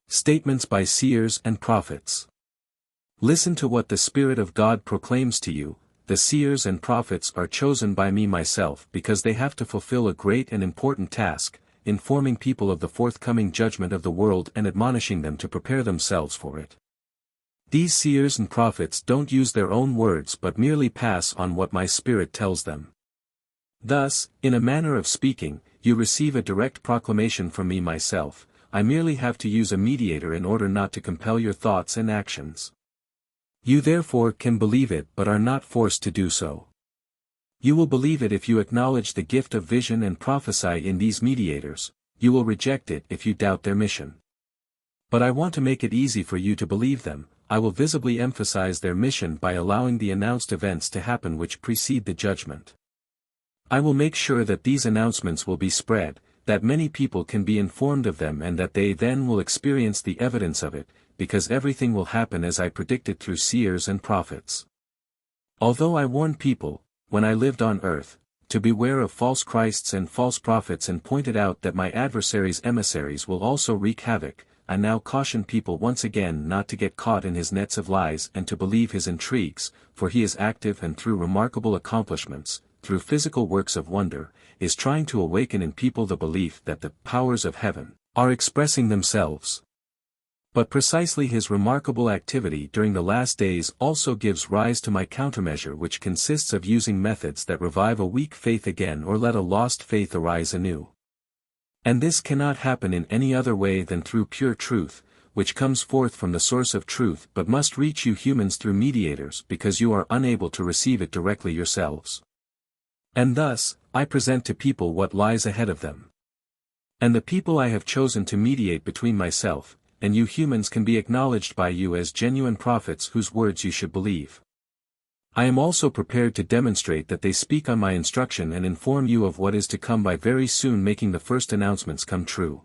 Statements by seers and prophets. Listen to what the Spirit of God proclaims to you. The seers and prophets are chosen by me myself because they have to fulfill a great and important task, informing people of the forthcoming judgment of the world and admonishing them to prepare themselves for it. These seers and prophets don't use their own words but merely pass on what my Spirit tells them. Thus, in a manner of speaking, you receive a direct proclamation from me myself. I merely have to use a mediator in order not to compel your thoughts and actions. You therefore can believe it but are not forced to do so. You will believe it if you acknowledge the gift of vision and prophesy in these mediators, you will reject it if you doubt their mission. But I want to make it easy for you to believe them. I will visibly emphasize their mission by allowing the announced events to happen which precede the judgment. I will make sure that these announcements will be spread, that many people can be informed of them and that they then will experience the evidence of it, because everything will happen as I predicted through seers and prophets. Although I warned people, when I lived on earth, to beware of false Christs and false prophets and pointed out that my adversary's emissaries will also wreak havoc, I now caution people once again not to get caught in his nets of lies and to believe his intrigues, for he is active and through remarkable accomplishments, through physical works of wonder, is trying to awaken in people the belief that the powers of heaven are expressing themselves. But precisely his remarkable activity during the last days also gives rise to my countermeasure, which consists of using methods that revive a weak faith again or let a lost faith arise anew. And this cannot happen in any other way than through pure truth, which comes forth from the source of truth but must reach you humans through mediators because you are unable to receive it directly yourselves. And thus, I present to people what lies ahead of them. And the people I have chosen to mediate between myself and you humans can be acknowledged by you as genuine prophets whose words you should believe. I am also prepared to demonstrate that they speak on my instruction and inform you of what is to come by very soon making the first announcements come true.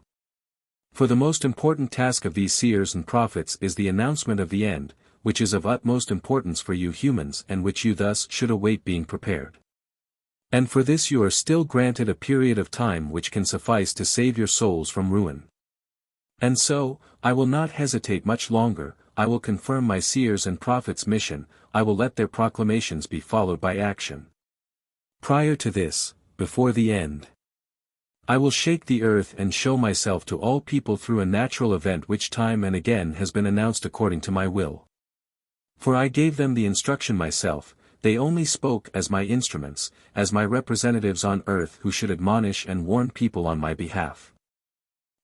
For the most important task of these seers and prophets is the announcement of the end, which is of utmost importance for you humans and which you thus should await being prepared. And for this you are still granted a period of time which can suffice to save your souls from ruin. And so, I will not hesitate much longer, I will confirm my seers and prophets' mission, I will let their proclamations be followed by action. Prior to this, before the end, I will shake the earth and show myself to all people through a natural event which time and again has been announced according to my will. For I gave them the instruction myself, they only spoke as my instruments, as my representatives on earth who should admonish and warn people on my behalf.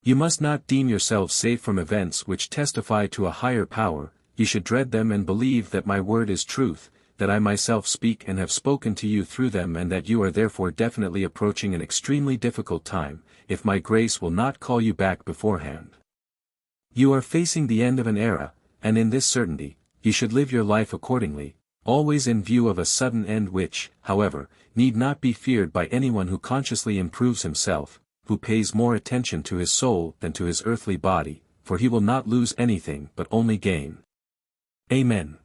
You must not deem yourselves safe from events which testify to a higher power, you should dread them and believe that my word is truth, that I myself speak and have spoken to you through them and that you are therefore definitely approaching an extremely difficult time, if my grace will not call you back beforehand. You are facing the end of an era, and in this certainty, you should live your life accordingly, always in view of a sudden end which, however, need not be feared by anyone who consciously improves himself, who pays more attention to his soul than to his earthly body, for he will not lose anything but only gain. Amen.